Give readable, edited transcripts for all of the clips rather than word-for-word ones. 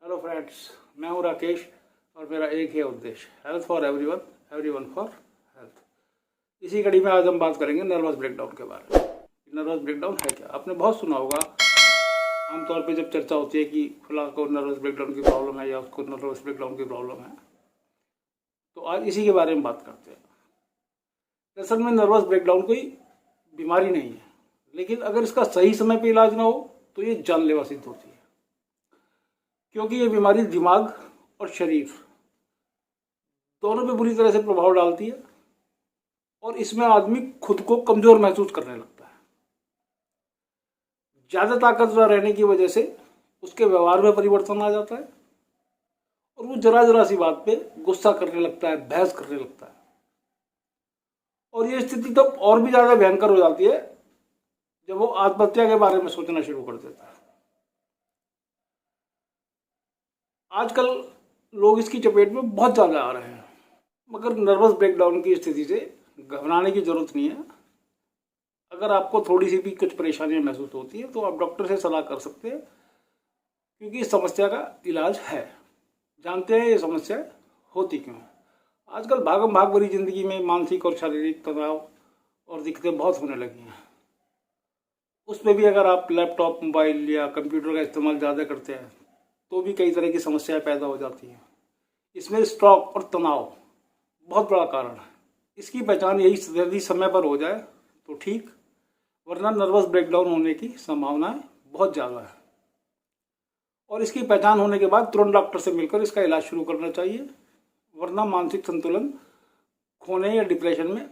Hello friends, मैं हूं राकेश और मेरा एक ही उद्देश्य, health for everyone, everyone for health. इसी कड़ी में आज हम बात करेंगे नर्वस ब्रेकडाउन के बारे में। नर्वस ब्रेकडाउन है क्या? आपने बहुत सुना होगा, आमतौर पे जब चर्चा होती है कि फलां को नर्वस ब्रेकडाउन की प्रॉब्लम है या उसको नर्वस ब्रेकडाउन की प्रॉब्लम है, तो आज इसी के बारे में बात करते हैं। दरअसल में नर्वस ब्रेकडाउन कोई बीमारी नहीं है, लेकिन अगर इसका सही समय पर इलाज ना हो तो ये जानलेवा सिद्ध होती है, क्योंकि ये बीमारी दिमाग और शरीर दोनों पे बुरी तरह से प्रभाव डालती है और इसमें आदमी खुद को कमजोर महसूस करने लगता है। ज्यादा ताकतवर रहने की वजह से उसके व्यवहार में परिवर्तन आ जाता है और वो जरा जरा सी बात पे गुस्सा करने लगता है, बहस करने लगता है। और ये स्थिति तब और भी ज्यादा भयंकर हो जाती है जब वो आत्महत्या के बारे में सोचना शुरू कर देता है। आजकल लोग इसकी चपेट में बहुत ज़्यादा आ रहे हैं, मगर नर्वस ब्रेकडाउन की स्थिति से घबराने की ज़रूरत नहीं है। अगर आपको थोड़ी सी भी कुछ परेशानियां महसूस होती है तो आप डॉक्टर से सलाह कर सकते हैं, क्योंकि इस समस्या का इलाज है। जानते हैं ये समस्या होती क्यों है। आजकल भागम भाग भरी जिंदगी में मानसिक और शारीरिक तनाव और दिक्कतें बहुत होने लगी हैं। उसमें भी अगर आप लैपटॉप, मोबाइल या कंप्यूटर का इस्तेमाल ज़्यादा करते हैं तो भी कई तरह की समस्याएं पैदा हो जाती हैं। इसमें स्ट्रोक और तनाव बहुत बड़ा कारण है। इसकी पहचान यदि समय पर हो जाए तो ठीक, वरना नर्वस ब्रेकडाउन होने की संभावनाएं बहुत ज़्यादा है। और इसकी पहचान होने के बाद तुरंत डॉक्टर से मिलकर इसका इलाज शुरू करना चाहिए, वरना मानसिक संतुलन खोने या डिप्रेशन में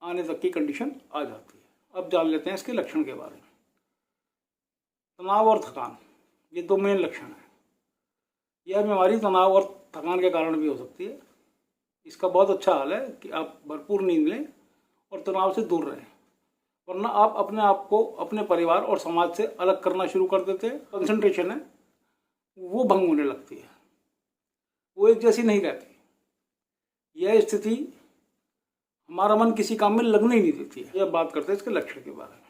आने तक की कंडीशन आ जाती है। अब जान लेते हैं इसके लक्षण के बारे में। तनाव और थकान, ये दो मेन लक्षण हैं। यह बीमारी तनाव और थकान के कारण भी हो सकती है। इसका बहुत अच्छा हाल है कि आप भरपूर नींद लें और तनाव से दूर रहें, वरना आप अपने आप को अपने परिवार और समाज से अलग करना शुरू कर देते हैं। कंसंट्रेशन है वो भंग होने लगती है, वो एक जैसी नहीं रहती। यह स्थिति हमारा मन किसी काम में लगने ही नहीं देती है। यह बात करते हैं इसके लक्षण के बारे में।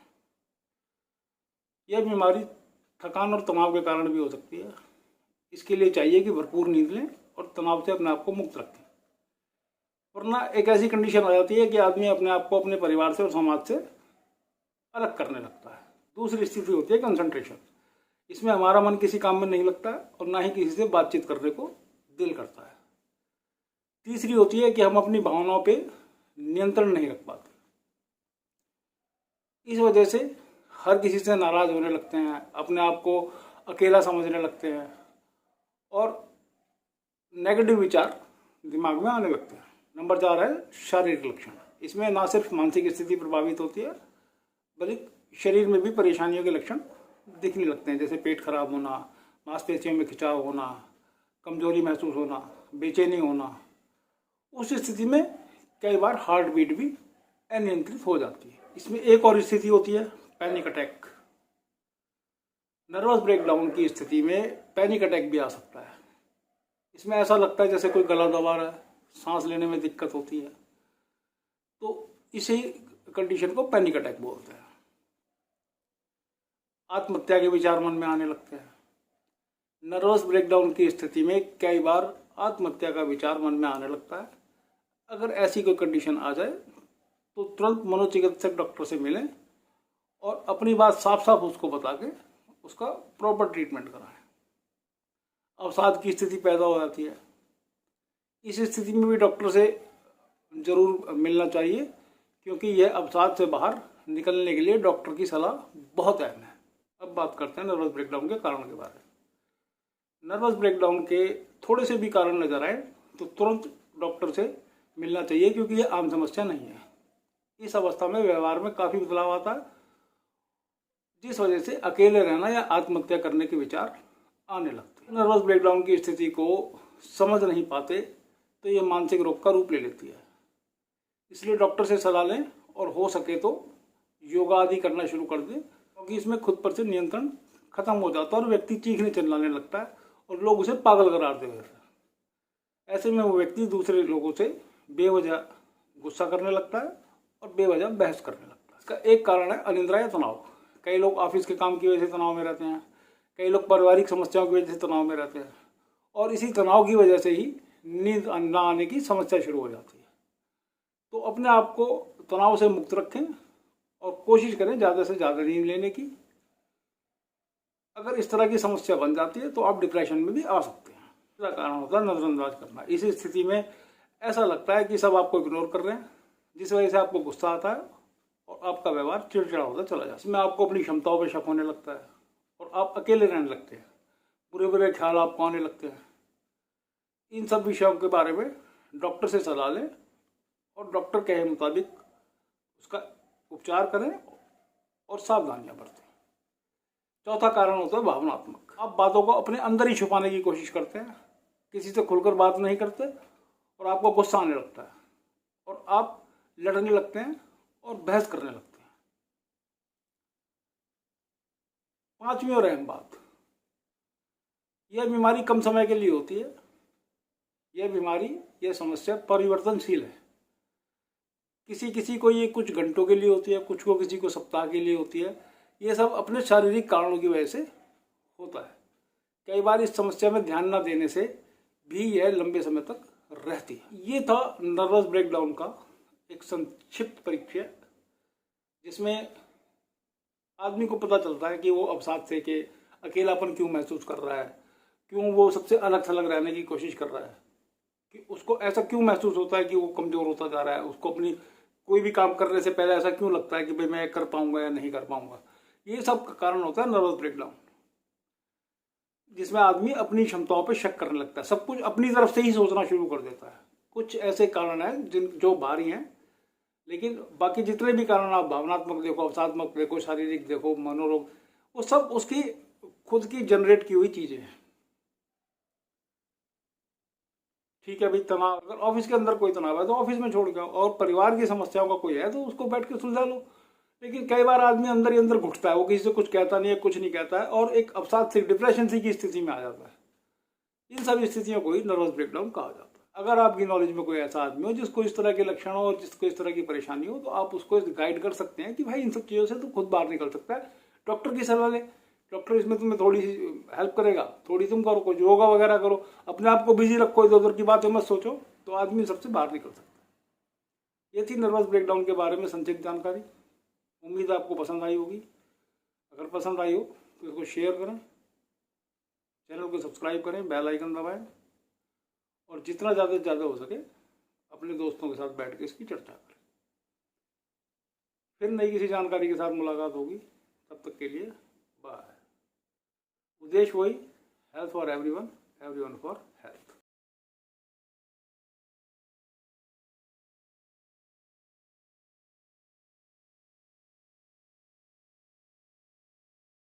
यह बीमारी थकान और तनाव के कारण भी हो सकती है। इसके लिए चाहिए कि भरपूर नींद लें और तनाव से अपने आप को मुक्त रखें, वरना एक ऐसी कंडीशन आ जाती है कि आदमी अपने आप को अपने परिवार से और समाज से अलग करने लगता है। दूसरी स्थिति होती है कंसंट्रेशन। इसमें हमारा मन किसी काम में नहीं लगता है और ना ही किसी से बातचीत करने को दिल करता है। तीसरी होती है कि हम अपनी भावनाओं पे नियंत्रण नहीं रख पाते। इस वजह से हर किसी से नाराज होने लगते हैं, अपने आप को अकेला समझने लगते हैं और नेगेटिव विचार दिमाग में आने लगते हैं। नंबर 4 है शारीरिक लक्षण। इसमें ना सिर्फ मानसिक स्थिति प्रभावित होती है, बल्कि शरीर में भी परेशानियों के लक्षण दिखने लगते हैं, जैसे पेट खराब होना, मांसपेशियों में खिंचाव होना, कमजोरी महसूस होना, बेचैनी होना। उस स्थिति में कई बार हार्ट बीट भी अनियंत्रित हो जाती है। इसमें एक और स्थिति होती है पैनिक अटैक। नर्वस ब्रेकडाउन की स्थिति में पैनिक अटैक भी आ सकता है। इसमें ऐसा लगता है जैसे कोई गला दबा रहा है, सांस लेने में दिक्कत होती है, तो इसी कंडीशन को पैनिक अटैक बोलते हैं। आत्महत्या के विचार मन में आने लगते हैं। नर्वस ब्रेकडाउन की स्थिति में कई बार आत्महत्या का विचार मन में आने लगता है। अगर ऐसी कोई कंडीशन आ जाए तो तुरंत मनोचिकित्सक डॉक्टर से मिलें और अपनी बात साफ साफ उसको बता के उसका प्रॉपर ट्रीटमेंट कराएं। अवसाद की स्थिति पैदा हो जाती है। इस स्थिति में भी डॉक्टर से जरूर मिलना चाहिए, क्योंकि यह अवसाद से बाहर निकलने के लिए डॉक्टर की सलाह बहुत अहम है। अब बात करते हैं नर्वस ब्रेकडाउन के कारण के बारे में। नर्वस ब्रेकडाउन के थोड़े से भी कारण नजर आए तो तुरंत डॉक्टर से मिलना चाहिए, क्योंकि यह आम समस्या नहीं है। इस अवस्था में व्यवहार में काफ़ी बदलाव आता है, जिस वजह से अकेले रहना या आत्महत्या करने के विचार आने लगते हैं। नर्वस ब्रेकडाउन की स्थिति को समझ नहीं पाते तो ये मानसिक रोग का रूप ले लेती है। इसलिए डॉक्टर से सलाह लें और हो सके तो योगा आदि करना शुरू कर दें, क्योंकि इसमें खुद पर से नियंत्रण खत्म हो जाता है और व्यक्ति चीखने चिल्लाने लगता है और लोग उसे पागल करार देते हैं। ऐसे में वो व्यक्ति दूसरे लोगों से बेवजह गुस्सा करने लगता है और बेवजह बहस करने लगता है। इसका एक कारण है अनिद्रा या तनाव। कई लोग ऑफिस के काम की वजह से तनाव में रहते हैं, कई लोग पारिवारिक समस्याओं की वजह से तनाव में रहते हैं, और इसी तनाव की वजह से ही नींद ना आने की समस्या शुरू हो जाती है। तो अपने आप को तनाव से मुक्त रखें और कोशिश करें ज़्यादा से ज़्यादा नींद लेने की। अगर इस तरह की समस्या बन जाती है तो आप डिप्रेशन में भी आ सकते हैं। दूसरा कारण होता है नज़रअंदाज करना। इस स्थिति में ऐसा लगता है कि सब आपको इग्नोर कर रहे हैं, जिस वजह से आपको गुस्सा आता है और आपका व्यवहार चिड़चिड़ा होता चला जाता है। इसमें आपको अपनी क्षमताओं पर शक होने लगता है और आप अकेले रहने लगते हैं। बुरे बुरे ख्याल आपको आने लगते हैं। इन सब विषयों के बारे में डॉक्टर से सलाह लें और डॉक्टर कहे मुताबिक उसका उपचार करें और सावधानियां बरतें। चौथा कारण होता है भावनात्मक। आप बातों को अपने अंदर ही छुपाने की कोशिश करते हैं, किसी से खुलकर बात नहीं करते और आपको गुस्सा आने लगता है और आप लड़ने लगते हैं और बहस करने लगते हैं। पांचवी और अहम बात, यह बीमारी कम समय के लिए होती है। यह बीमारी, यह समस्या परिवर्तनशील है। किसी किसी को ये कुछ घंटों के लिए होती है, कुछ को किसी को सप्ताह के लिए होती है। ये सब अपने शारीरिक कारणों की वजह से होता है। कई बार इस समस्या में ध्यान न देने से भी यह लंबे समय तक रहती है। ये था नर्वस ब्रेकडाउन का एक संक्षिप्त परिचय, जिसमें आदमी को पता चलता है कि वो अवसाद से कि अकेलापन क्यों महसूस कर रहा है, क्यों वो सबसे अलग थलग रहने की कोशिश कर रहा है, कि उसको ऐसा क्यों महसूस होता है कि वो कमज़ोर होता जा रहा है, उसको अपनी कोई भी काम करने से पहले ऐसा क्यों लगता है कि भाई मैं कर पाऊंगा या नहीं कर पाऊंगा। ये सब का कारण होता है नर्वस ब्रेकडाउन, जिसमें आदमी अपनी क्षमताओं पर शक करने लगता है, सब कुछ अपनी तरफ से ही सोचना शुरू कर देता है। कुछ ऐसे कारण हैं जो बाहरी हैं, लेकिन बाकी जितने भी कारण आप भावनात्मक देखो, अवसादात्मक देखो, शारीरिक देखो, मनोरोग, वो सब उसकी खुद की जनरेट की हुई चीजें हैं। ठीक है भाई, तनाव, अगर ऑफिस के अंदर कोई तनाव है तो ऑफिस में छोड़ के आओ, और परिवार की समस्याओं का कोई है तो उसको बैठ के सुलझा लो। लेकिन कई बार आदमी अंदर ही अंदर घुटता है, वो किसी से कुछ कहता नहीं है, कुछ नहीं कहता है और एक अवसाद से, डिप्रेशन सी की स्थिति में आ जाता है। इन सब स्थितियों को ही नर्वस ब्रेकडाउन कहा जाता है। अगर आपकी नॉलेज में कोई ऐसा आदमी हो जिसको इस तरह के लक्षण हो और जिसको इस तरह की परेशानी हो, तो आप उसको गाइड कर सकते हैं कि भाई इन सब चीज़ों से तो खुद बाहर निकल सकता है, डॉक्टर की सलाह ले। डॉक्टर इसमें तुम्हें थोड़ी सी हेल्प करेगा, थोड़ी तुम करो, कुछ योगा वगैरह करो, अपने आप को बिजी रखो, इधर उधर की बातें मत सोचो, तो आदमी सबसे बाहर निकल सकता है। ये थी नर्वस ब्रेकडाउन के बारे में संक्षिप्त जानकारी। उम्मीद आपको पसंद आई होगी। अगर पसंद आई हो तो इसको शेयर करें, चैनल को सब्सक्राइब करें, बेल आइकन दबाएं और जितना ज़्यादा से ज़्यादा हो सके अपने दोस्तों के साथ बैठ के इसकी चर्चा करें। फिर नई किसी जानकारी के साथ मुलाकात होगी, तब तक के लिए बाय। उद्देश्य वही, health for everyone, everyone for health.